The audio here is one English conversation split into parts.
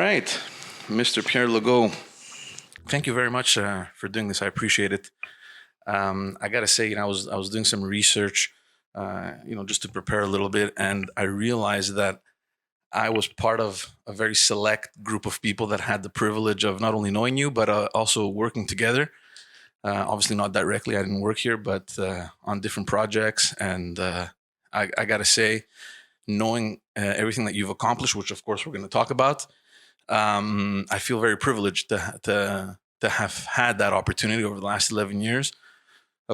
right, Mr. Pierre Legault, thank you very much for doing this. I appreciate it. I gotta say, I was doing some research, just to prepare a little bit, and I realized that I was part of a very select group of people that had the privilege of not only knowing you, but also working together. Obviously, not directly. I didn't work here, but on different projects. And I gotta say, knowing everything that you've accomplished, which of course we're going to talk about, I feel very privileged to have had that opportunity over the last 11 years.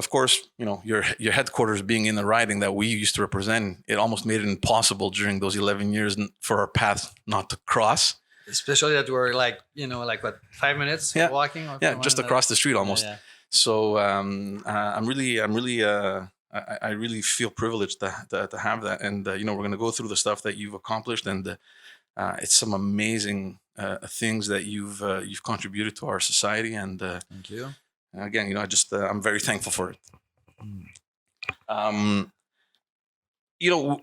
Of course, your headquarters being in the riding that we used to represent, it almost made it impossible during those 11 years for our paths not to cross. Especially that we're like what, 5 minutes Yeah. walking? Or Yeah, just across the street almost. Yeah. So I really feel privileged to have that, and we're going to go through the stuff that you've accomplished, and it's some amazing things that you've contributed to our society, and Thank you. again, I'm very thankful for it. Mm. Um, you know,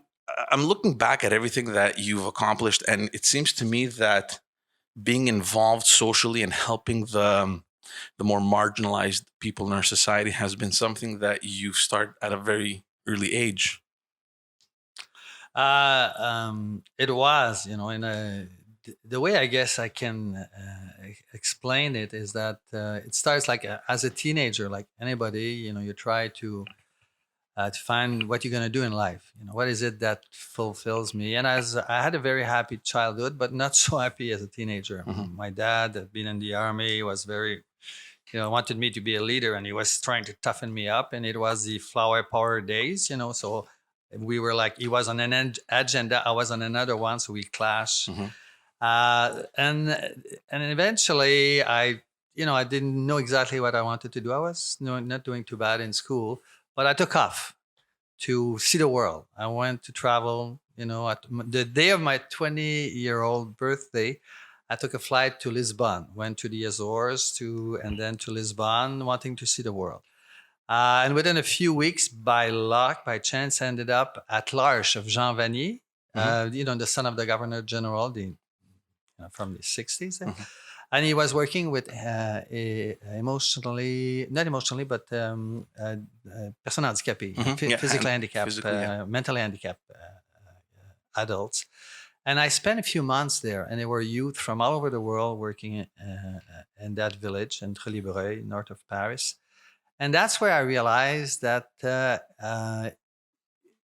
I'm looking back at everything that you've accomplished, and it seems to me that being involved socially and helping the more marginalized people in our society has been something that you start at a very early age. It was, the way I guess I can explain it is that it starts like as a teenager, like anybody, you try to find what you're going to do in life. What is it that fulfills me? And as I had a very happy childhood, but not so happy as a teenager. Mhm. My dad had been in the army, was very, wanted me to be a leader, and he was trying to toughen me up. And it was the flower power days, so we were like, he was on an agenda, I was on another one, so we clashed. Mhm. And eventually I didn't know exactly what I wanted to do. I was not doing too bad in school, but I took off to see the world. I went to travel, at the day of my 20-year-old birthday. I took a flight to Lisbon, went to the Azores and then to Lisbon, wanting to see the world. And within a few weeks, by luck, by chance, I ended up at L'Arche of Jean Vanier, the son of the Governor General, from the 60s. Mhm. And he was working with emotionally, not emotionally, but personnes handicapées, Mhm. Yeah, physically handicapped, physically, yeah. mentally handicapped adults. And I spent a few months there, and there were youth from all over the world working in that village in Trelibreuil, north of Paris. And that's where I realized that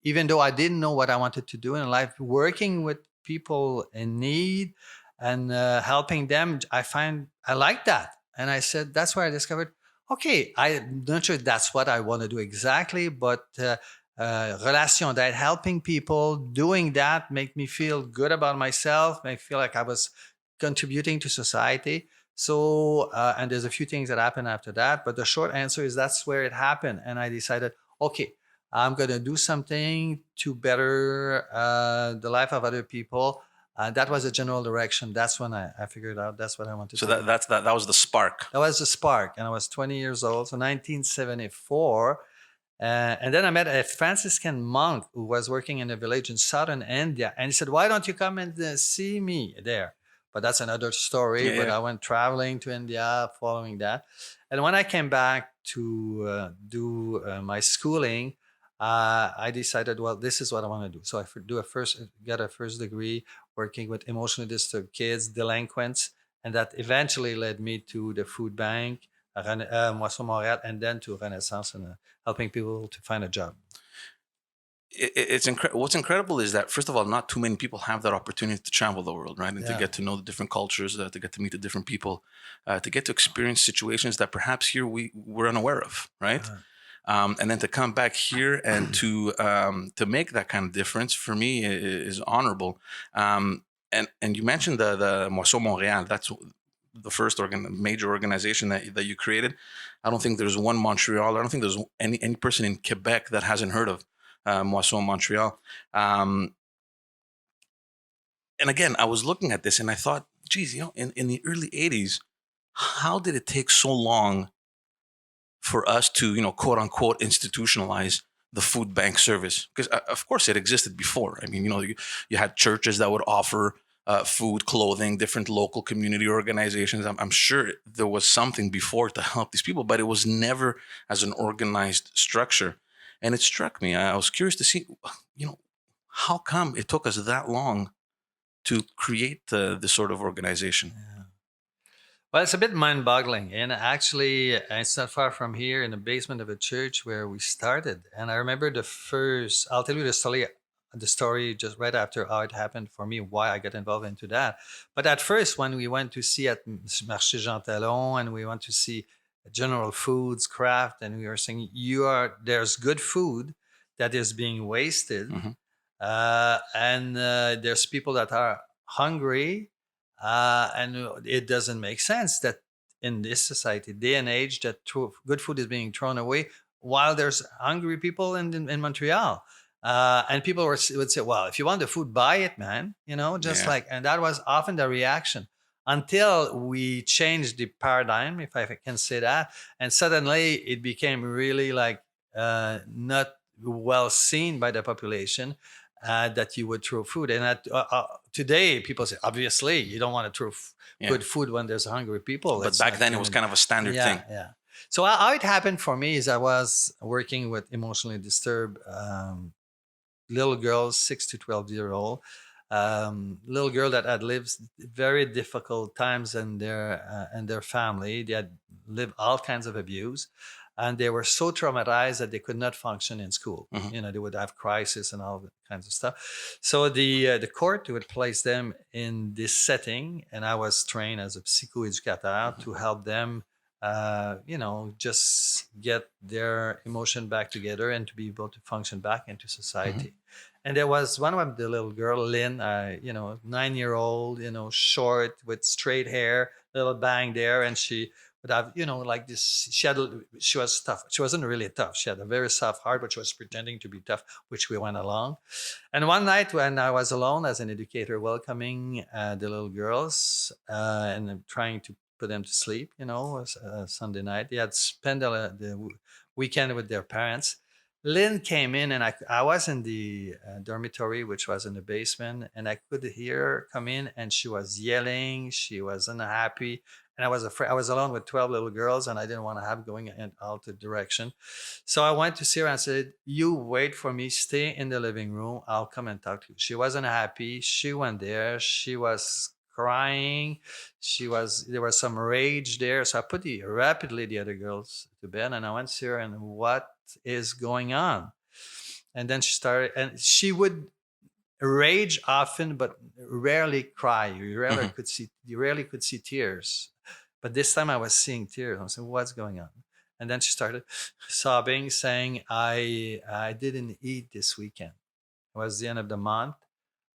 even though I didn't know what I wanted to do in life, working with people in need and helping them, I like that. And I said, that's where I discovered, okay, I'm not sure that's what I want to do exactly, but relation d'aide, helping people, doing that make me feel good about myself, make me feel like I was contributing to society. So, and there's a few things that happened after that, but the short answer is that's where it happened. And I decided, okay, I'm going to do something to better the life of other people. That was a general direction. That's when I figured out that's what I wanted So to do. that was the spark. That was the spark. And I was 20 years old, so 1974. And then I met a Franciscan monk who was working in a village in southern India. And he said, why don't you come and see me there? But that's another story. Yeah, But yeah. I went traveling to India following that. And when I came back to do my schooling, I decided, well, this is what I want to do. So I got a first degree working with emotionally disturbed kids, delinquents, and that eventually led me to the food bank, Moisson Montreal, and then to Renaissance and helping people to find a job. It's incredible. What's incredible is that, first of all, not too many people have that opportunity to travel the world, right? And to Yeah. get to know the different cultures, to get to meet the different people, to get to experience situations that perhaps here we're unaware of, right? And then to come back here and to make that kind of difference, for me, is honorable. And you mentioned the Moisson Montreal. That's the first major organization that you created. I don't think there's one Montreal. I don't think there's any person in Quebec that hasn't heard of Moisson Montreal. And again, I was looking at this and I thought, geez, in the early 80s, how did it take so long for us to, quote unquote, institutionalize the food bank service? Because of course it existed before. I mean, you had churches that would offer food, clothing, different local community organizations. I'm sure there was something before to help these people, but it was never as an organized structure. And it struck me. I was curious to see, how come it took us that long to create this sort of organization? Yeah. Well, it's a bit mind-boggling, and actually, it's not far from here in the basement of a church where we started. And I remember the first. I'll tell you the story just right after how it happened for me, why I got involved into that. But at first, when we went to see at Marché Jean Talon, and we went to see General Foods, Kraft, and we were saying, there's good food that is being wasted, Hmm. and there's people that are hungry, and it doesn't make sense that in this society, day and age, that good food is being thrown away while there's hungry people in Montreal. And people would say, well, if you want the food, buy it, man. Just Yeah. like, and that was often the reaction until we changed the paradigm, if I can say that. And suddenly it became really like not well seen by the population that you would throw food. And today, people say, obviously, you don't want to throw Yeah. good food when there's hungry people. But back then it was kind of a standard thing. Yeah. So how it happened for me is I was working with emotionally disturbed little girls, 6 to 12-year-old, little girl that had lived very difficult times in their family. They had lived all kinds of abuse, and they were so traumatized that they could not function in school. Mhm. They would have crisis and all kinds of stuff. So the court would place them in this setting, and I was trained as a psychoeducateur to help them just get their emotion back together and to be able to function back into society. And there was one of the little girl, Lynn, 9-year-old, short with straight hair, little bang there, and she would have, like this. She was tough. She wasn't really tough. She had a very soft heart, but she was pretending to be tough, which we went along. And one night when I was alone as an educator, welcoming the little girls and trying to put them to sleep, Sunday night, they had spent the weekend with their parents. Lynn came in, and I was in the dormitory, which was in the basement, and I could hear her come in, and she was yelling. She was unhappy, and I was afraid. I was alone with 12 little girls, and I didn't want to have going in altered direction. So I went to see her and said, "You wait for me. Stay in the living room. I'll come and talk to you." She wasn't happy. She went there. She was crying. There was some rage there. So I put rapidly the other girls to bed, and I went to see her, and what is going on? And then she started, and she would rage often, but rarely cry. Mhm. You rarely could see tears. But this time I was seeing tears. I was saying, what's going on? And then she started sobbing, saying, I didn't eat this weekend. It was the end of the month,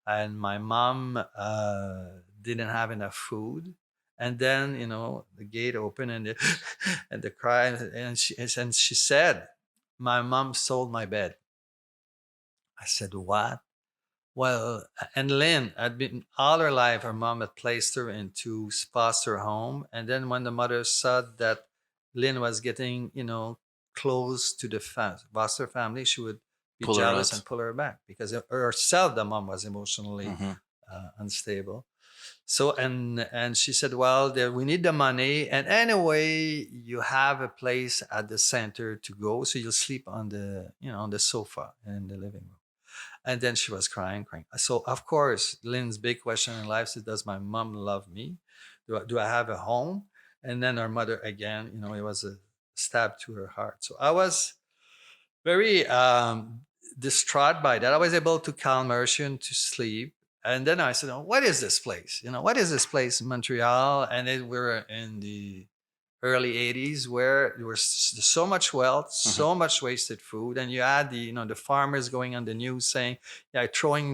and my mom didn't have enough food. And then the gate opened, and and the cry, and she said, "My mom sold my bed." I said, "What?" Well, and Lynn had been all her life. Her mom had placed her into foster home, and then when the mother saw that Lynn was getting, close to the foster family, she would be Pull her jealous out. and pull her back because herself, the mom was emotionally Hmm. unstable. So and she said, "Well, we need the money, and anyway, you have a place at the center to go, so you'll sleep on the sofa in the living room." And then she was crying, crying. So of course, Lynn's big question in life is, "Does my mom love me? Do I have a home?" And then her mother again, it was a stab to her heart. So I was very distraught by that. I was able to calm her, she went to sleep. And then I said, "Oh, what is this place? What is this place in Montreal?" And we're in the early 80s where there was so much wealth, Hmm. so much wasted food. And you had the farmers going on the news saying, yeah, throwing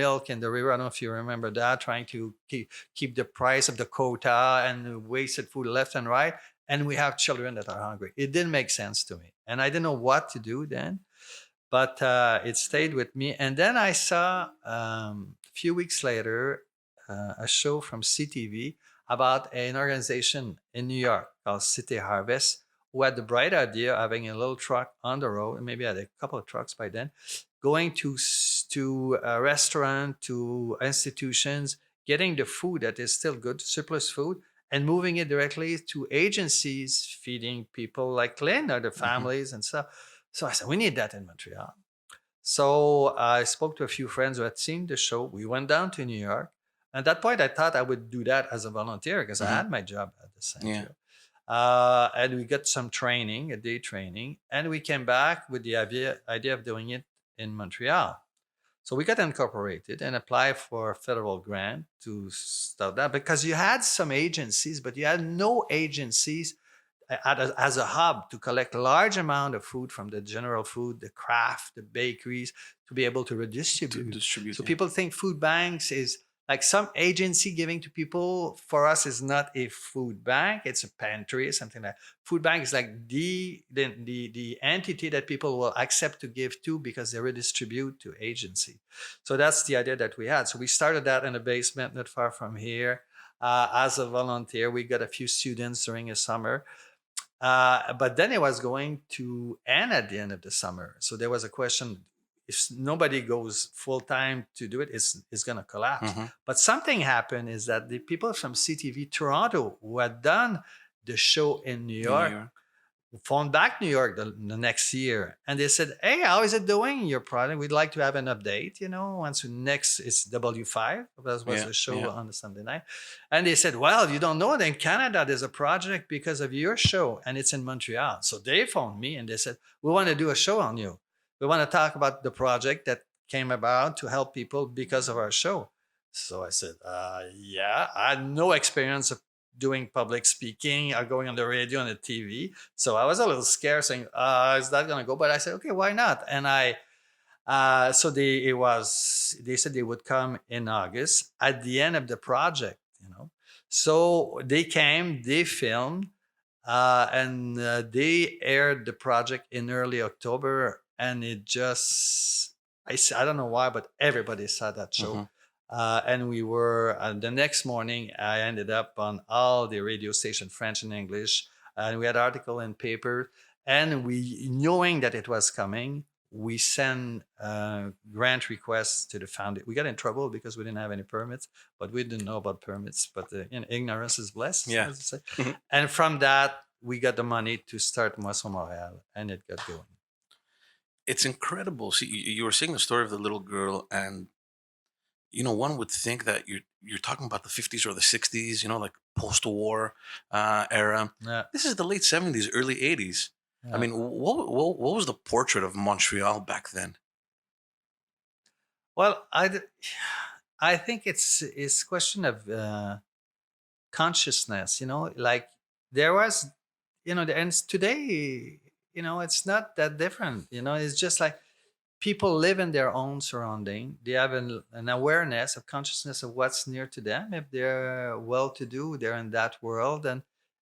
milk in the river. I don't know if you remember that, trying to keep the price of the quota and wasted food left and right. And we have children that are hungry. It didn't make sense to me. And I didn't know what to do then, but it stayed with me. And then I saw a few weeks later a show from CTV about an organization in New York called City Harvest, who had the bright idea of having a little truck on the road, and maybe had a couple of trucks by then, going to a restaurant, to institutions, getting the food that is still good, surplus food, and moving it directly to agencies feeding people like Lynn or the Hmm. families and stuff. So I said, we need that in Montreal. So I spoke to a few friends who had seen the show. We went down to New York. At that point, I thought I would do that as a volunteer because I Hmm. had my job at the Yeah. center. And we got some training, a day training, and we came back with the idea of doing it in Montreal. So we got incorporated and applied for a federal grant to start that because you had some agencies, but you had no agencies as a hub to collect large amount of food from the general food, the craft, the bakeries to be able to To redistribute. distribute. So Yeah. people think food banks is like some agency giving to people. For us, is not a food bank; it's a pantry, something like. Food bank is like the entity that people will accept to give to because they redistribute to agency. So that's the idea that we had. So we started that in a basement not far from here. As a volunteer, we got a few students during a summer, but then it was going to end at the end of the summer. So there was a question: if nobody goes full time to do it, it's going to collapse. Hmm. But something happened is that the people from CTV Toronto who had done the show in New In New York York. phoned back New York the next year, and they said, "Hey, how is it doing? Your product? We'd like to have an update. Once next it's W5. That was Yeah. the show Yeah. on the Sunday night." And they said, "Well, you don't know that in Canada there's a project because of your show, and it's in Montreal." So they phoned me and they said, "We want to do a show on you. We want to talk about the project that came about to help people because of our show." So I said, "Yeah, I had no experience of doing public speaking or going on the radio and the TV. So I was a little scared saying, is that going to go?" But I said, okay, why not? And so they said they would come in August at the end of the project. So they came, they filmed, and they aired the project in early October. And it just, I don't know why, but everybody saw that show. Hmm. And we were the next morning. I ended up on all the radio station, French and English, and we had article in paper. And we, knowing that it was coming, we sent grant requests to the foundation. We got in trouble because we didn't have any permits, but we didn't know about permits. But ignorance is bliss, Yeah. as they say. And from that, we got the money to start Moisson Montreal, and it got going. It's incredible. See, you were saying the story of the little girl, and one would think that you're talking about the 50s or the 60s, like post-war era. Yeah, This is the late 70s, early 80s. I yeah. mean, what was the portrait of Montreal back then? Well, I think it's question of consciousness. Like there was, and today, it's not that different. It's just like people live in their own surrounding. They have an awareness of consciousness of what's near to them. If they're well-to-do, they're in that world, and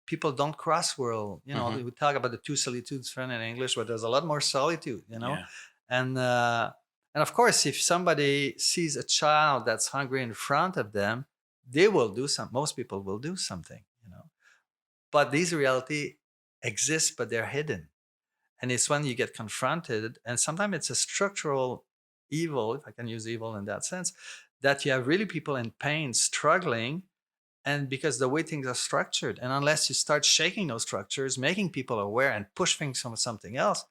people don't cross world. Hmm. We talk about the two solitudes, friend in English, but there's a lot more solitude. Yeah. And and of course, if somebody sees a child that's hungry in front of them, they will do some. Most people will do something. But these reality exists, but they're hidden. And it's when you get confronted, and sometimes it's a structural evil, if I can use evil in that sense, that you have really people in pain, struggling, and because the way things are structured, and unless you start shaking those structures, making people aware and push things from something else,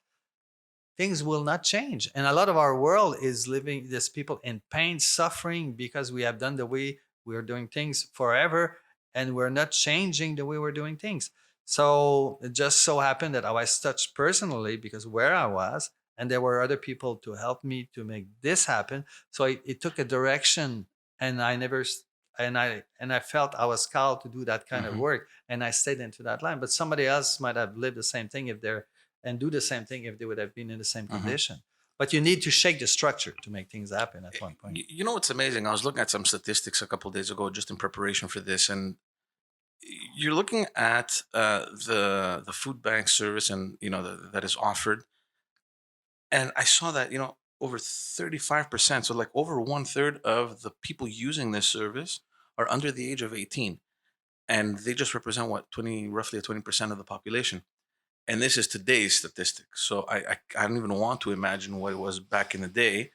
things will not change. And a lot of our world is living this people in pain, suffering because we have done the way we're doing things forever, and we're not changing the way we're doing things. So it just so happened that I was touched personally because where I was, and there were other people to help me to make this happen. So it took a direction, and I never, and I felt I was called to do that kind of Hmm. work, and I stayed into that line. But somebody else might have lived the same thing if they're and do the same thing if they would have been in the same Hmm. condition. But you need to shake the structure to make things happen at one point. You know what's amazing? I was looking at some statistics a couple of days ago, just in preparation for this, and you're looking at the food bank service, and that is offered, and I saw that over 35%, so like over one third of the people using this service are under the age of 18, and they just represent what 20% of the population. And this is today's statistics, so I don't even want to imagine what it was back in the day.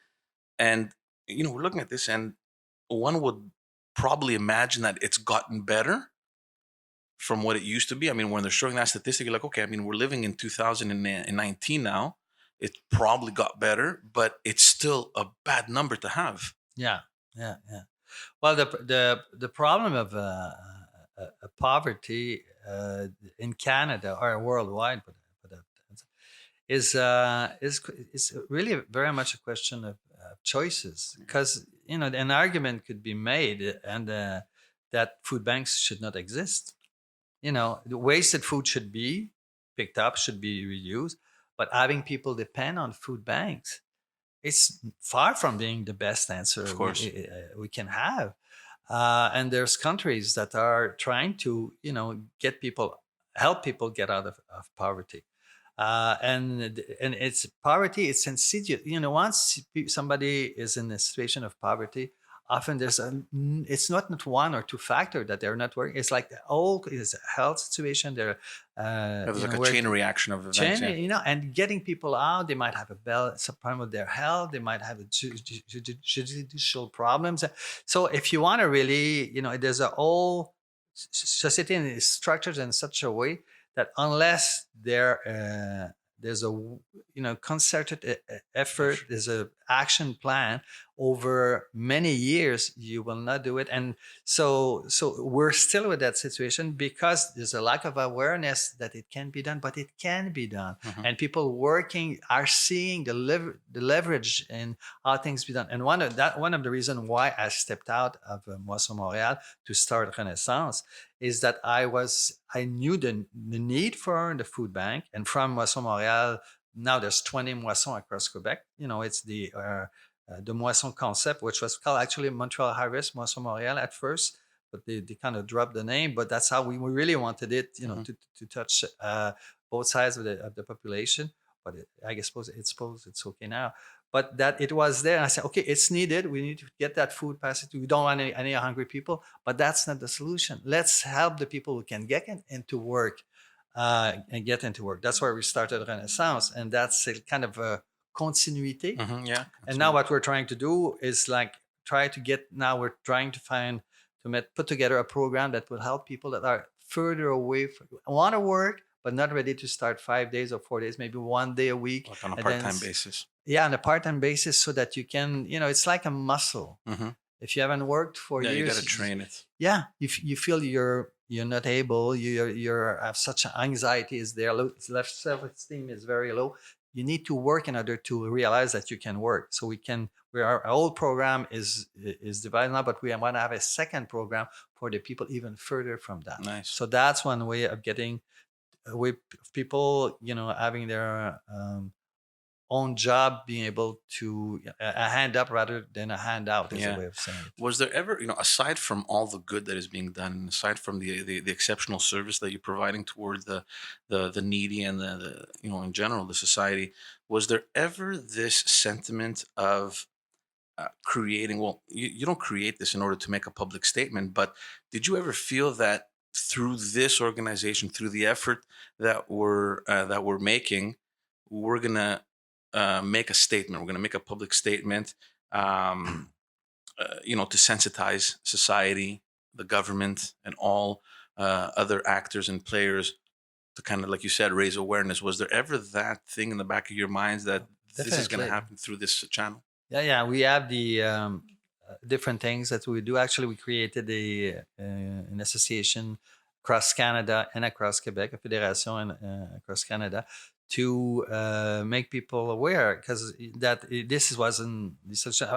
And we're looking at this, and one would probably imagine that it's gotten better from what it used to be. I mean, when they're showing that statistic, you're like, okay, I mean, we're living in 2019 now. It probably got better, but it's still a bad number to have. Yeah, yeah, yeah. Well, the problem of poverty in Canada or worldwide, but is really very much a question of choices. Because an argument could be made, and that food banks should not exist. The wasted food should be picked up, should be reused, but having people depend on food banks, it's far from being the best answer Of course. we can have. And there's countries that are trying to, help people get out of poverty. And it's poverty, it's insidious. Once somebody is in a situation of poverty, often it's not one or two factors that they're not working. It's like the whole is a health situation. They're There's like a chain reaction of events. and getting people out. They might have some problem with their health. They might have judicial problems. So if you want to really, there's a whole society and is structured in such a way that unless there's a concerted effort, there's a action plan over many years, you will not do it. And so we're still with that situation because there's a lack of awareness that it can be done, but it can be done. And people working are seeing the leverage in how things be done. And one of the reasons why I stepped out of Moisson Montreal to start Renaissance is that I knew the need for the food bank. And from Moisson Montreal, now there's 20 Moissons across Quebec. It's the Moisson concept, which was called actually Montreal Harvest Moisson Montreal at first, but they kind of dropped the name. But that's how we really wanted it, to touch both sides of the population. But I suppose it's okay now. But that it was there, and I said, okay, it's needed. We need to get that food passed. We don't want any hungry people, but that's not the solution. Let's help the people who can get into work and get into work. That's where we started Renaissance, and that's a kind of a continuity. Yeah. And now what we're trying to do is we're trying to put together a program that will help people that are further away want to work, but not ready to start 5 days or 4 days, maybe 1 day a week. Like on a part-time basis. Yeah, on a part-time basis, so that you can, it's like a muscle. If you haven't worked for years, you got to train it. Yeah, you feel you're not able. You have such anxiety is there. Self-esteem is very low. You need to work in order to realize that you can work. So our old program is divided now, but we want to have a second program for the people even further from that. Nice. So that's one way of getting with people, having their own job, being able to a hand up rather than a handout is a way of saying it. Was there ever, aside from all the good that is being done, and aside from the exceptional service that you're providing toward the needy and the in general the society, was there ever this sentiment of creating? Well, you don't create this in order to make a public statement, but did you ever feel that through this organization, through the effort that we're making, we're gonna make a statement. We're going to make a public statement, to sensitize society, the government, and all other actors and players to kind of, like you said, raise awareness. Was there ever that thing in the back of your minds that this is going to happen through this channel? Yeah. We have the different things that we do. Actually, we created an association across Canada and across Quebec, a federation across Canada, to make people aware, because this wasn't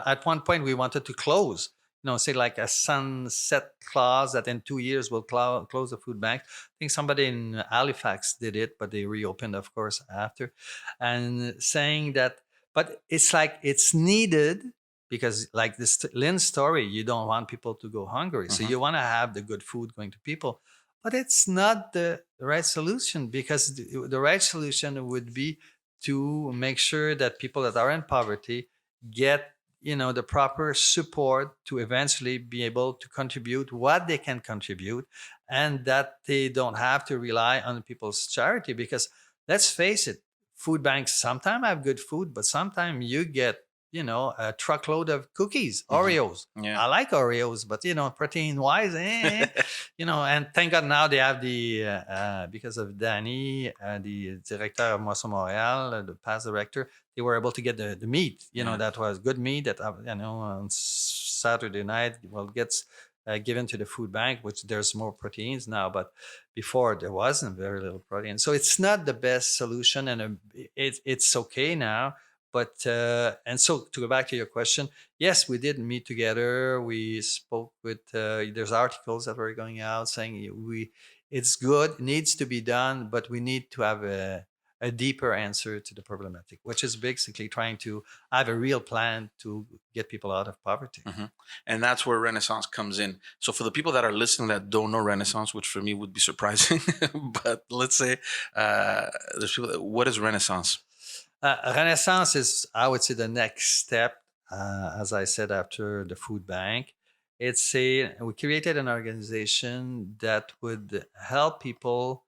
at one point we wanted to close, say like a sunset clause that in 2 years we'll close the food bank. I think somebody in Halifax did it, but they reopened, of course, after, and saying that, but it's like it's needed because, like this Lynns story, you don't want people to go hungry, so you want to have the good food going to people. But it's not the right solution, because the right solution would be to make sure that people that are in poverty get, the proper support to eventually be able to contribute what they can contribute, and that they don't have to rely on people's charity. Because let's face it, food banks sometimes have good food, but sometimes you get, a truckload of cookies, Mhm. Oreos. Yeah. I like Oreos, but protein wise, and thank God now they have because of Danny, the director of Moisson Montreal, the past director, they were able to get the meat, Yeah. that was good meat that, on Saturday night, gets given to the food bank, which there's more proteins now, but before there wasn't very little protein. So it's not the best solution, and it's okay now. But and so to go back to your question, yes, we did meet together. We spoke with. There's articles that were going out saying it's good, it needs to be done, but we need to have a deeper answer to the problematic, which is basically trying to have a real plan to get people out of poverty. Mhm. And that's where Renaissance comes in. So for the people that are listening that don't know Renaissance, which for me would be surprising, but let's say there's people what is Renaissance? Renaissance is, I would say, the next step. As I said, after the food bank, we created an organization that would help people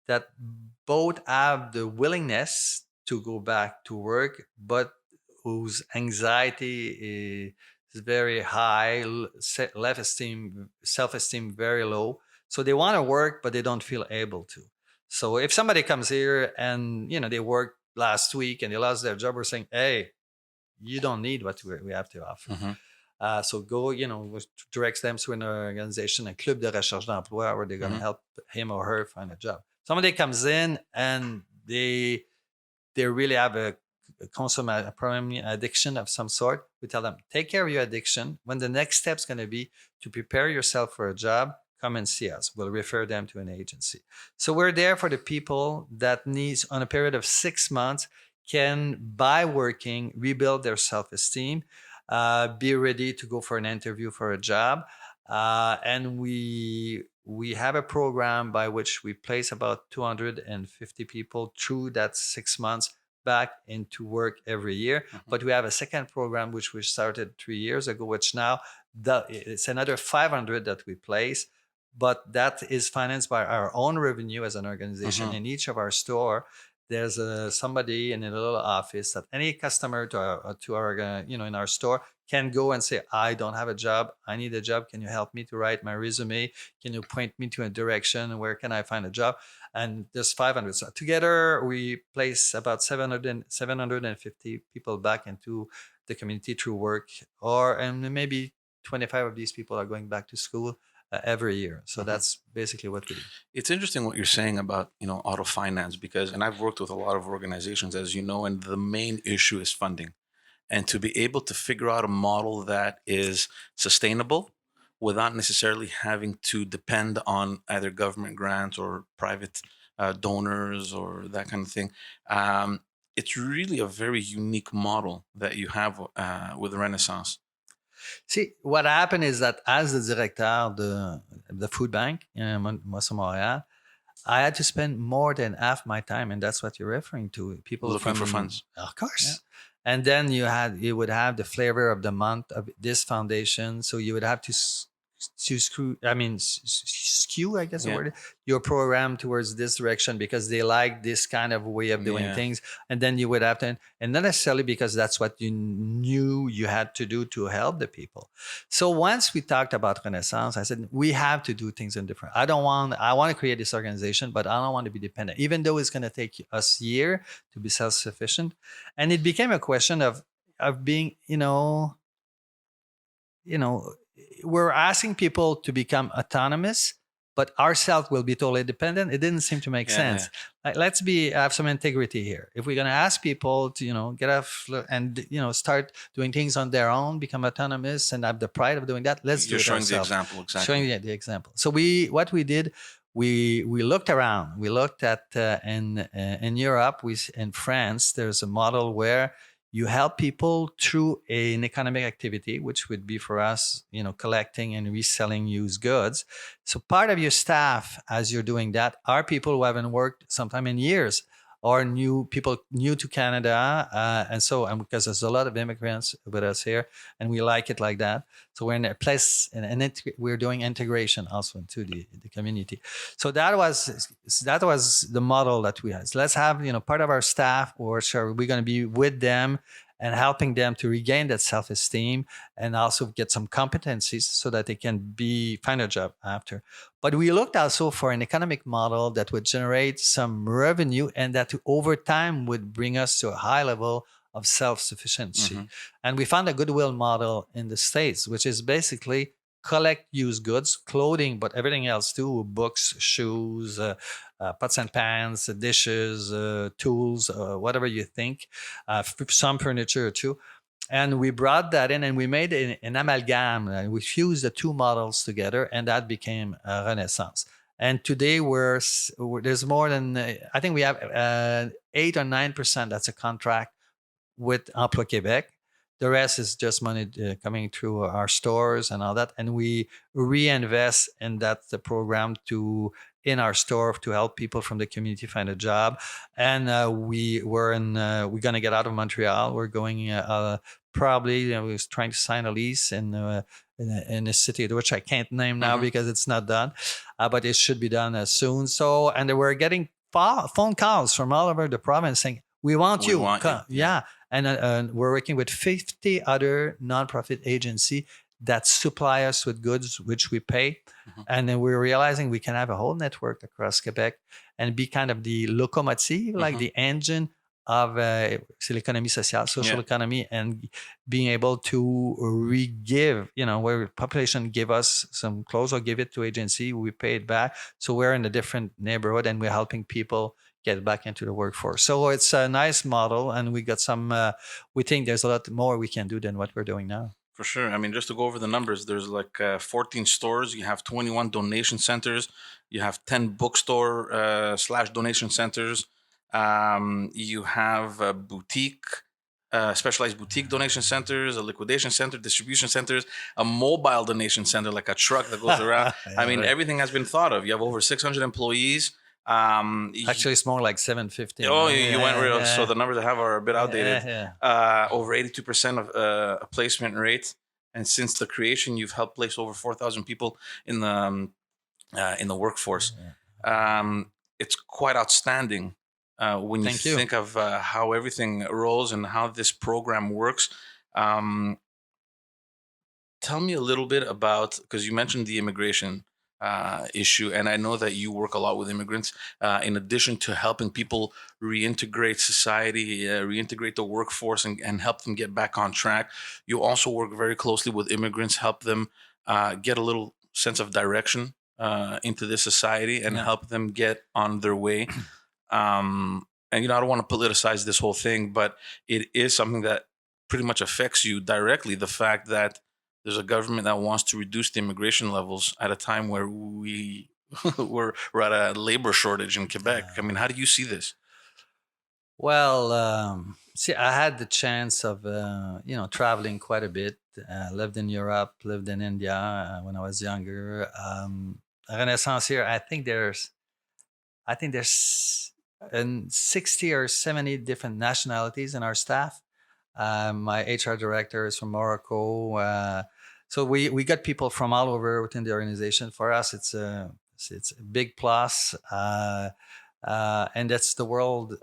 that both have the willingness to go back to work, but whose anxiety is very high, self-esteem very low. So they want to work, but they don't feel able to. So if somebody comes here and they worked last week and they lost their job, we're saying, hey, you don't need what we have to offer. Mhm. So go, directs them to an organization, a club de recherche d'emploi, where they're going to Mhm. help him or her find a job. Somebody comes in and they really have a problem, addiction of some sort. We tell them, take care of your addiction. When the next step is going to be to prepare yourself for a job, come and see us. We'll refer them to an agency. So we're there for the people that needs, on a period of 6 months, can, by working, rebuild their self-esteem, be ready to go for an interview for a job. And we have a program by which we place about 250 people through that 6 months back into work every year. Mhm. But we have a second program which we started 3 years ago, which now it's another 500 that we place, but that is financed by our own revenue as an organization. Mhm. In each of our store, there's somebody in a little office that any customer to our in our store can go and say, I don't have a job, I need a job, can you help me to write my resume, can you point me to a direction, where can I find a job? And there's 500. So together we place about 750 people back into the community through work, and maybe 25 of these people are going back to school every year. So Mhm. that's basically what we do. It's interesting what you're saying about auto finance because, and I've worked with a lot of organizations, as you know, and the main issue is funding. And to be able to figure out a model that is sustainable without necessarily having to depend on either government grants or private donors or that kind of thing. It's really a very unique model that you have with Renaissance. See, what happened is that as the director of the food bank in Moisson Montreal, I had to spend more than half my time, and that's what you're referring to. People Looking for from, funds. of Yeah. course, and then you would have the flavor of the month of this foundation. So you would have to skew, I guess the Yeah. word, your program towards this direction because they like this kind of way of doing Yeah. things, and then you would have to, and not necessarily because that's what you knew you had to do to help the people. So once we talked about Renaissance, I said, we have to do things in different. I want to create this organization, but I don't want to be dependent, even though it's going to take us a year to be self-sufficient. And it became a question of being, we're asking people to become autonomous, but ourselves will be totally dependent. It didn't seem to make Yeah, sense. Like, let's have some integrity here. If we're going to ask people to, get off and, start doing things on their own, become autonomous and have the pride of doing that, let's do You're it showing the ourselves. example exactly. Showing the example. So what we did, we looked around. We looked at in Europe, in France, there's a model where you help people through an economic activity, which would be for us, collecting and reselling used goods. So part of your staff, as you're doing that, are people who haven't worked sometime in years, or people new to Canada. Because there's a lot of immigrants with us here, and we like it like that. So we're in a place, and we're doing integration also into the community. So that was the model that we had. So let's have part of our staff, or sure, we're going to be with them and helping them to regain that self-esteem and also get some competencies so that they can find a job after. But we looked also for an economic model that would generate some revenue and that over time would bring us to a high level of self-sufficiency. Mm-hmm. And we found a goodwill model in the States, which is basically collect used goods, clothing, but everything else too, books, shoes, pots and pans, dishes, tools, whatever you think, some furniture too. And we brought that in and we made an amalgam. We fused the two models together and that became Renaissance. And today there's more than, I think we have 8 or 9% that's a contract with Emploi Québec. The rest is just money coming through our stores and all that. And we reinvest in the program in our store to help people from the community find a job. And we're going to get out of Montreal. We're going probably, we was trying to sign a lease in a city which I can't name now because it's not done, but it should be done soon. So, and we're getting phone calls from all over the province saying, we want you. Yeah. And we're working with 50 other nonprofit agencies that supply us with goods, which we pay. And then we're realizing we can have a whole network across Quebec and be kind of the locomotive, like the engine of l'économie sociale, social economy, and being able to re-give, where population give us some clothes or give it to agency, we pay it back. So we're in a different neighborhood and we're helping people get back into the workforce. So it's a nice model, and we got we think there's a lot more we can do than what we're doing now. For sure. I mean, just to go over the numbers, there's like 14 stores. You have 21 donation centers. You have 10 bookstore / donation centers. You have a boutique, specialized boutique donation centers, a liquidation center, distribution centers, a mobile donation center, like a truck that goes around. I mean, everything has been thought of. You have over 600 employees. Actually, it's more like 750. Oh, you went real. So the numbers I have are a bit outdated. Over 82% of a placement rate, and since the creation, you've helped place over 4,000 people in the workforce. It's quite outstanding when you think of how everything rolls and how this program works. Tell me a little bit about, because you mentioned the immigration issue, and I know that you work a lot with immigrants. In addition to helping people reintegrate society, reintegrate the workforce, and help them get back on track, you also work very closely with immigrants, help them get a little sense of direction into this society, and help them get on their way. And I don't want to politicize this whole thing, but it is something that pretty much affects you directly. The fact that there's a government that wants to reduce the immigration levels at a time where we're at a labor shortage in Quebec. I mean, how do you see this? Well, I had the chance of, traveling quite a bit. Lived in Europe, lived in India when I was younger. Renaissance here, I think there's 60 or 70 different nationalities in our staff. My HR director is from Morocco. So we got people from all over within the organization. For us, it's a big plus. And that's the world,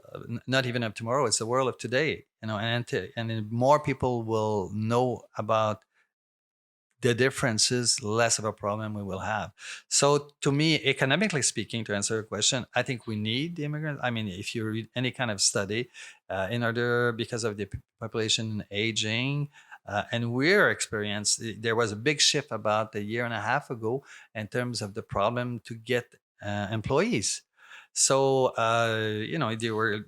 not even of tomorrow, it's the world of today, and more people will know about the differences, less of a problem we will have. So to me, economically speaking, to answer your question, I think we need the immigrants. I mean, if you read any kind of study, because of the population aging, and we're experienced, there was a big shift about a year and a half ago in terms of the problem to get employees. So,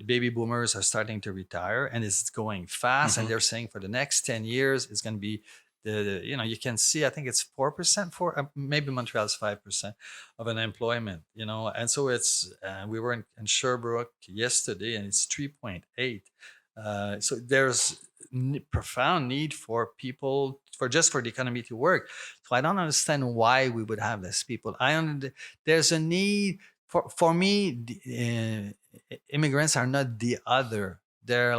baby boomers are starting to retire and it's going fast. And they're saying for the next 10 years, it's going to be you can see, I think it's 4% maybe Montreal is 5% of unemployment, and so it's, we were in Sherbrooke yesterday and it's 3.8. So there's profound need for people for the economy to work. So I don't understand why we would have less people. There's a need for me. Immigrants are not the other. They're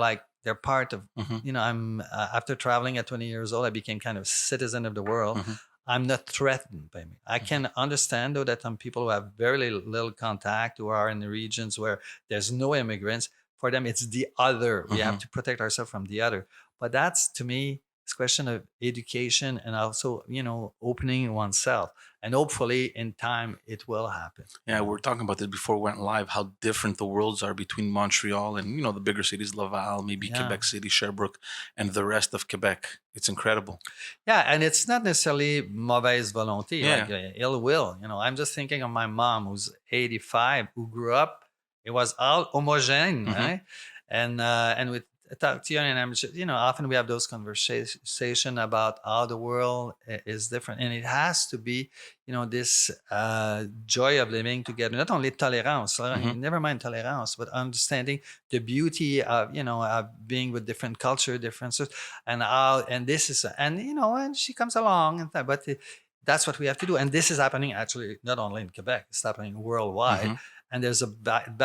part of, I'm after traveling at 20 years old, I became kind of citizen of the world. I'm not threatened by me. I can understand though that some people who have very little contact, who are in the regions where there's no immigrants, for them it's the other. We have to protect ourselves from the other. But that's, to me, it's a question of education and also, opening oneself. And hopefully in time it will happen. Yeah, we were talking about this before we went live, how different the worlds are between Montreal and, the bigger cities, Laval, maybe Yeah. Quebec City, Sherbrooke, and the rest of Quebec. It's incredible. Yeah, and it's not necessarily mauvaise volonté, Yeah. like ill will. I'm just thinking of my mom, who's 85, who grew up. It was all homogene, Mhm. right? And with talk to you, and I'm just, often we have those conversation about how the world is different, and it has to be, this joy of living together. Not only tolerance, Mhm. never mind tolerance, but understanding the beauty of, of being with different culture differences, and this is, and she comes along and that, but that's what we have to do. And this is happening actually not only in Quebec, it's happening worldwide. Mhm. And there's a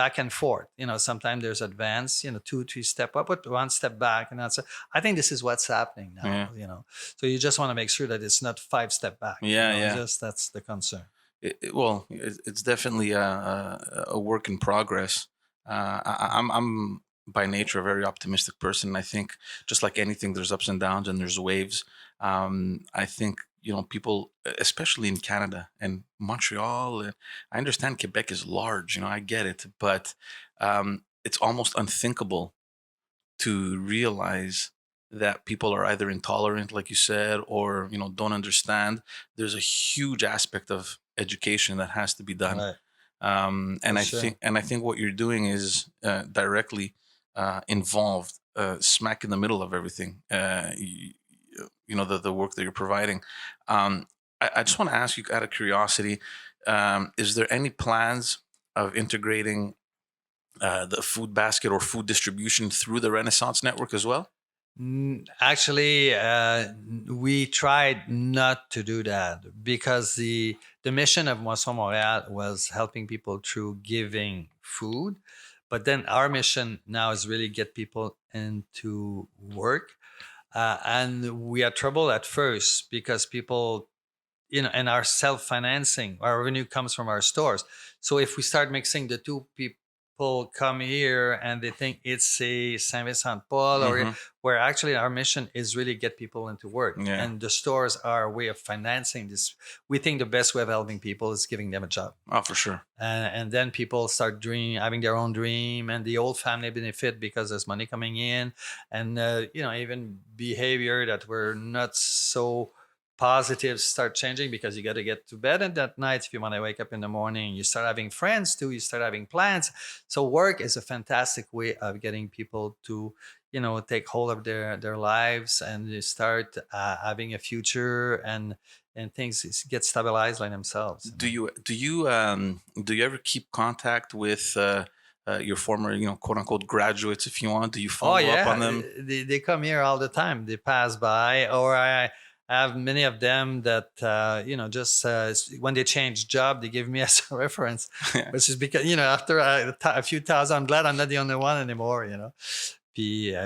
back and forth. Sometimes there's advance, 2 3 step up, but 1 step back. And that's, I think this is what's happening now. Yeah. So you just want to make sure that it's not 5 step back. Yeah, yeah. Just that's the concern. It's definitely a work in progress. I'm by nature a very optimistic person. I think just like anything, there's ups and downs and there's waves. I think people, especially in Canada and Montreal, and I understand Quebec is large. I get it, but it's almost unthinkable to realize that people are either intolerant, like you said, or don't understand. There's a huge aspect of education that has to be done, Right. and For sure. I think what you're doing is directly involved, smack in the middle of everything. The work that you're providing. I just want to ask you, out of curiosity, is there any plans of integrating the food basket or food distribution through the Renaissance Network as well? Actually, we tried not to do that because the mission of Moisson Montreal was helping people through giving food. But then our mission now is really get people into work. And we had trouble at first because people, and our self-financing, our revenue comes from our stores. So if we start mixing the two, people come here and they think it's a Saint Vincent Paul, or Hmm. where actually our mission is really get people into work. Yeah. And the stores are a way of financing this. We think the best way of helping people is giving them a job. Oh, for sure. And then people start having their own dream, and the old family benefit because there's money coming in, and even behavior that were not so positive start changing because you got to get to bed at that night if you want to wake up in the morning. You start having friends too. You start having plans. So work is a fantastic way of getting people to take hold of their lives, and you start having a future, and things get stabilized by themselves. Do you ever keep contact with your former quote unquote graduates, if you want? Do you Oh follow up yeah, on them? they come here all the time. They pass by, or I have many of them that just when they change job, they give me as a reference, Yeah. which is because after a few thousand, I'm glad I'm not the only one anymore.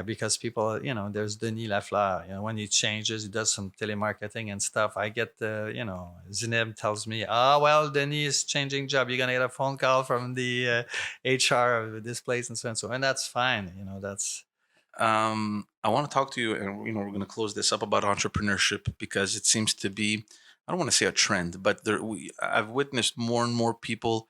Because people, there's Denis Lafleur. When he changes, he does some telemarketing and stuff. I get Zineb tells me, "Oh well, Denis is changing job. You're gonna get a phone call from the HR of this place and so on." And that's fine. That's I want to talk to you, and we're going to close this up about entrepreneurship because it seems to be, I don't want to say a trend, but I've witnessed more and more people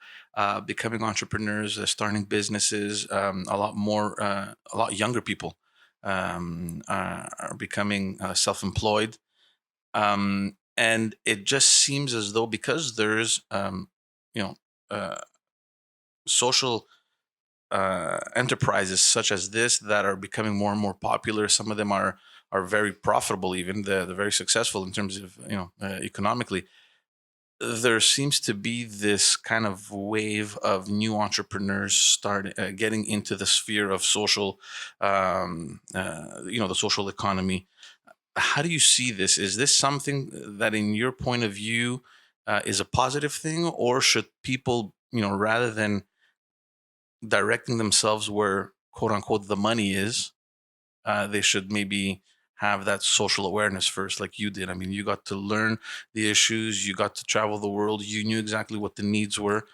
becoming entrepreneurs, starting businesses. A lot younger people are becoming self-employed, and it just seems as though because there's you know uh, social enterprises such as this that are becoming more and more popular. Some of them are very profitable, even they're very successful in terms of economically. There seems to be this kind of wave of new entrepreneurs start getting into the sphere of social, the social economy. How do you see this? Is this something that, in your point of view, is a positive thing, or should people, rather than directing themselves where quote unquote the money is, they should maybe have that social awareness first, like you did? I mean, you got to learn the issues, you got to travel the world, you knew exactly what the needs were.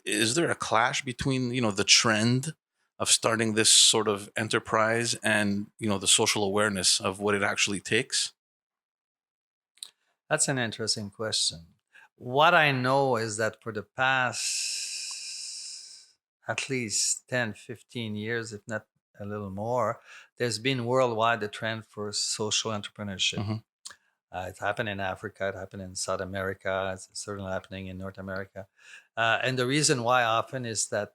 Is there a clash between the trend of starting this sort of enterprise and, the social awareness of what it actually takes? That's an interesting question. What I know is that for the past at least 10, 15 years, if not a little more, there's been worldwide a trend for social entrepreneurship. Hmm. It happened in Africa, it happened in South America, it's certainly happening in North America. And the reason why often is that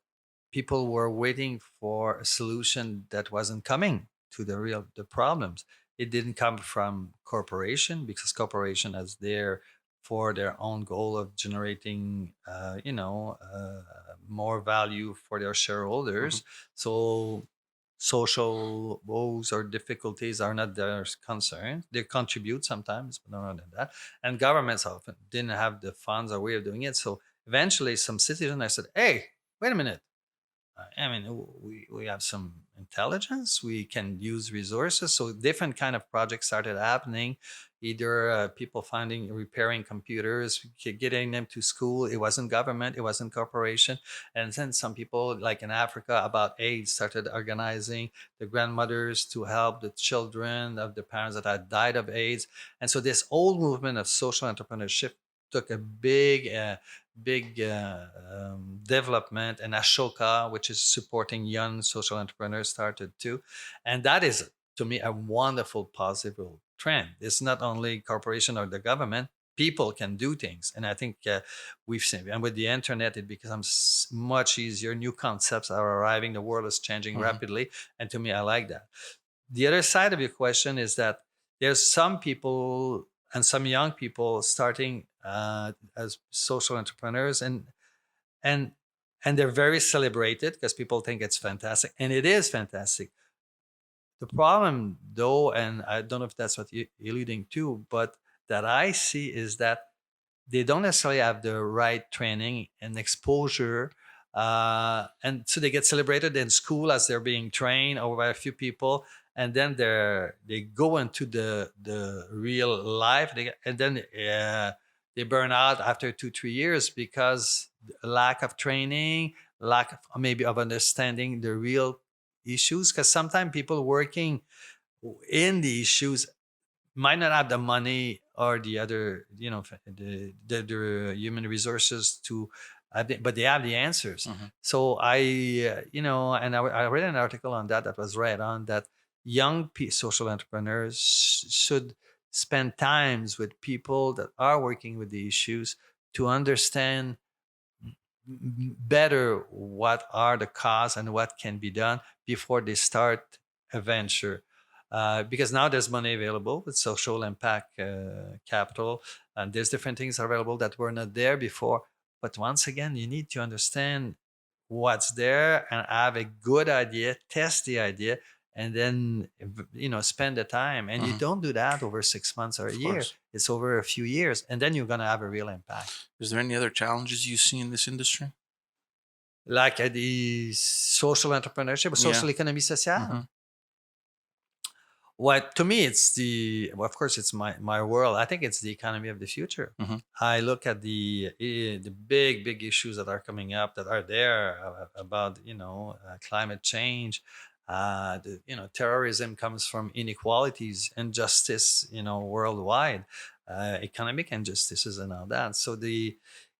people were waiting for a solution that wasn't coming to the problems. It didn't come from corporation because corporation is there for their own goal of generating, more value for their shareholders. So social woes or difficulties are not their concern. They contribute sometimes, but not than that. And governments often didn't have the funds or way of doing it. So eventually, some citizen I said, "Hey, wait a minute. I mean, we have some intelligence. We can use resources." So different kind of projects started happening. Either people finding repairing computers, getting them to school. It wasn't government. It wasn't corporation. And then some people, like in Africa, about AIDS, started organizing the grandmothers to help the children of the parents that had died of AIDS. And so this old movement of social entrepreneurship took a big development, and Ashoka, which is supporting young social entrepreneurs, started too. And that is, to me, a wonderful positive trend. It's not only corporation or the government. People can do things, and I think we've seen. And with the internet, it becomes much easier. New concepts are arriving. The world is changing rapidly, and to me, I like that. The other side of your question is that there's some people and some young people starting as social entrepreneurs, and and they're very celebrated because people think it's fantastic, and it is fantastic. The problem, though, and I don't know if that's what you're alluding to, but that I see is that they don't necessarily have the right training and exposure. And so they get celebrated in school as they're being trained over by a few people, and then they go into the real life, and then they burn out after 2 3 years because lack of training, lack of maybe of understanding the real issues. Because sometimes people working in the issues might not have the money or the other, the human resources to, but they have the answers. So I read an article on that was right on that young social entrepreneurs should spend times with people that are working with the issues to understand better what are the cause and what can be done before they start a venture. Because now there's money available with social impact capital, and there's different things available that were not there before. But once again, you need to understand what's there and have a good idea, test the idea, and then spend the time. And you don't do that over 6 months or a year. It's over a few years, and then you're going to have a real impact. Is there any other challenges you see in this industry? Like the social entrepreneurship or social economy sociale. What to me, of course, it's my world. I think it's the economy of the future. I look at the big issues that are coming up, that are there about climate change. Terrorism comes from inequalities, injustice, worldwide, economic injustices, and all that. So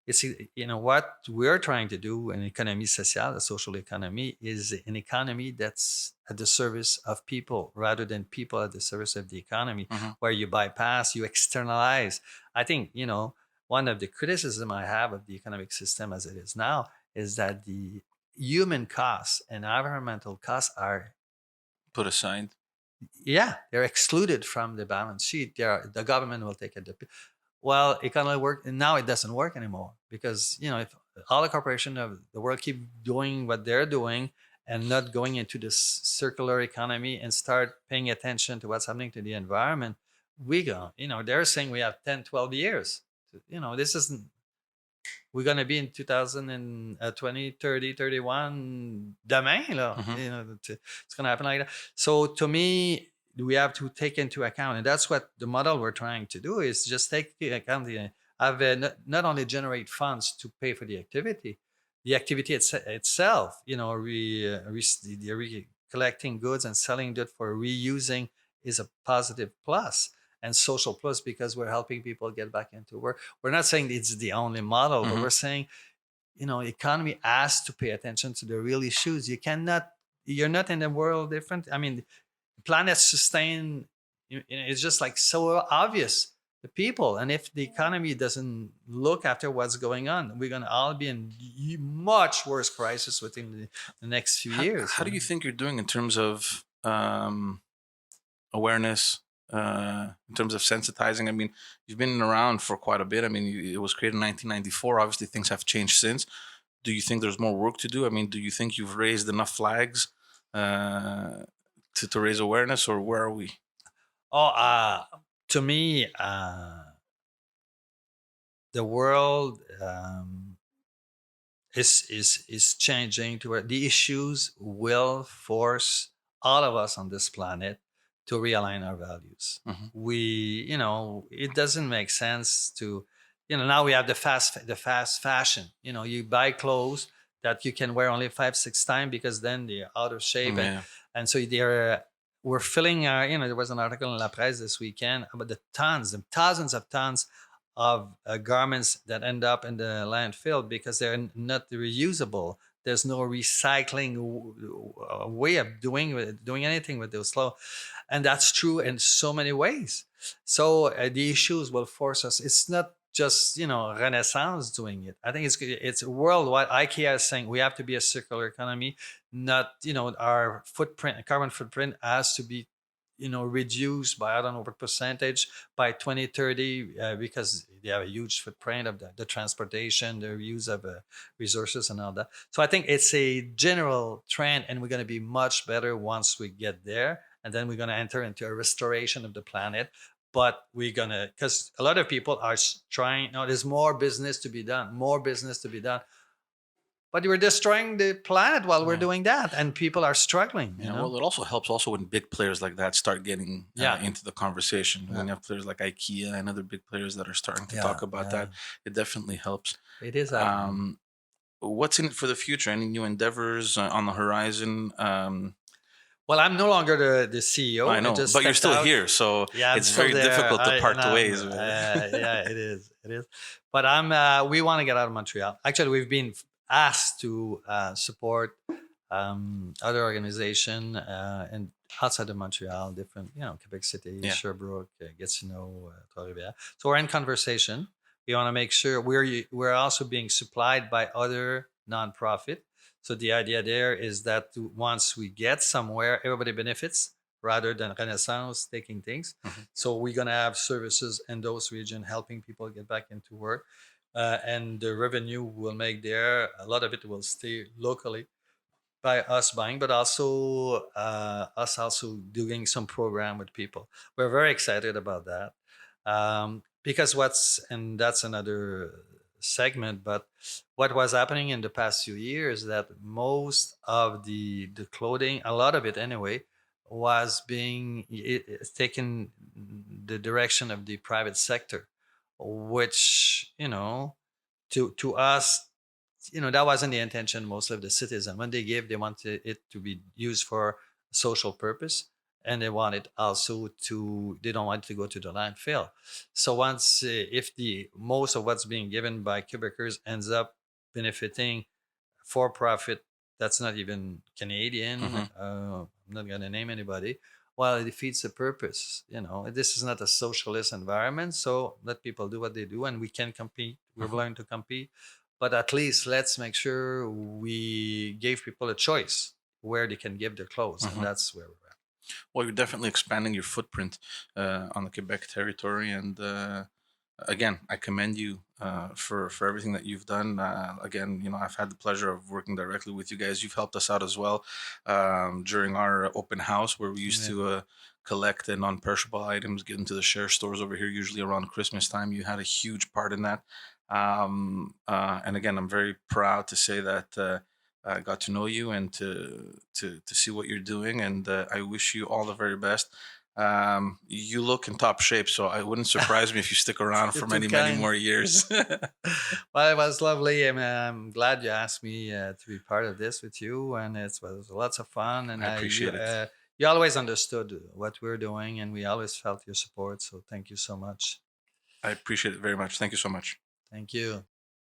it's what we're trying to do in economie sociale, the social economy, is an economy that's at the service of people rather than people at the service of the economy, where you bypass, you externalize. I think one of the criticism I have of the economic system as it is now is that the human costs and environmental costs are put aside. They're excluded from the balance sheet. The government will take it. Well, it kind of work, and now it doesn't work anymore because if all the corporations of the world keep doing what they're doing and not going into this circular economy and start paying attention to what's happening to the environment, they're saying we have 10, 12 years. This isn't. We're going to be in 2020, 30, 31 demain. It's going to happen like that. So to me, we have to take into account, and that's what the model we're trying to do is just take into account not only generate funds to pay for the activity, the activity itself, collecting goods and selling it for reusing is a positive plus and social plus because we're helping people get back into work. We're not saying it's the only model, but we're saying, economy has to pay attention to the real issues. You're not in the world different. I mean, planet sustain, it's just like so obvious. The people, and if the economy doesn't look after what's going on, we're going to all be in much worse crisis within the next few years. How do you think you're doing in terms of awareness, in terms of sensitizing? I mean, you've been around for quite a bit. I mean, it was created in 1994. Obviously, things have changed since. Do you think there's more work to do? I mean, do you think you've raised enough flags to raise awareness, or where are we? To me, the world is changing to where the issues will force all of us on this planet to realign our values. It doesn't make sense to, now we have the fast fashion. You buy clothes that you can wear only 5-6 times because then they're out of shape, and so we're filling our. There was an article in La Presse this weekend about the thousands of tons of garments that end up in the landfill because they're not reusable. There's no recycling way of doing anything with those clothes, and that's true in so many ways. So the issues will force us. It's not just Renaissance doing it. I think it's worldwide. IKEA is saying we have to be a circular economy. Not our carbon footprint has to be reduced by I don't know what percentage by 2030 because they have a huge footprint of the transportation, the use of resources and all that. So I think it's a general trend, and we're going to be much better once we get there, and then we're going to enter into a restoration of the planet. But we're going to, because a lot of people are trying, there's more business to be done, but we're destroying the planet while we're doing that, and people are struggling. Well, it also helps when big players like that start getting into the conversation. When you have players like IKEA and other big players that are starting to talk about that, it definitely helps. It is. What's in it for the future? Any new endeavors on the horizon? Well, I'm no longer the CEO. I know, but you're still here, so it's very difficult to part the ways. It is. It is. But we want to get out of Montreal. Actually, we've been asked to support other organization and outside of Montreal, different, Quebec City, Sherbrooke, Gatineau, Trois-Rivières. So we're in conversation. We want to make sure we're also being supplied by other nonprofit. So the idea there is that once we get somewhere, everybody benefits rather than Renaissance taking things. So we're going to have services in those regions helping people get back into work. And the revenue we'll make there, a lot of it will stay locally by us buying, but also us also doing some program with people. We're very excited about that because and that's another segment, but what was happening in the past few years that most of the clothing, a lot of it anyway, was being taken the direction of the private sector, which to us, that wasn't the intention. Most of the citizens, when they give, they wanted it to be used for social purpose, and they want it also they don't want it to go to the landfill. So once if the most of what's being given by Quebecers ends up benefiting for profit, that's not even Canadian. I'm not going to name anybody. Well, it defeats the purpose. This is not a socialist environment, so let people do what they do, and we can compete. We've learned to compete, but at least let's make sure we gave people a choice where they can give their clothes, and that's where we're at. Well, you're definitely expanding your footprint on the Quebec territory, and again, I commend you for everything that you've done. Again, I've had the pleasure of working directly with you guys. You've helped us out as well during our open house where we used to collect non-perishable items, get into the share stores over here, usually around Christmas time. You had a huge part in that. And again, I'm very proud to say that I got to know you and to see what you're doing. And I wish you all the very best. You look in top shape, so it wouldn't surprise me if you stick around for You're many, too many kind. more years. Well, it was lovely. I'm glad you asked me to be part of this with you, and it was lots of fun. And I appreciate it. you always understood what we're doing, and we always felt your support. So thank you so much. I appreciate it very much. Thank you so much. Thank you.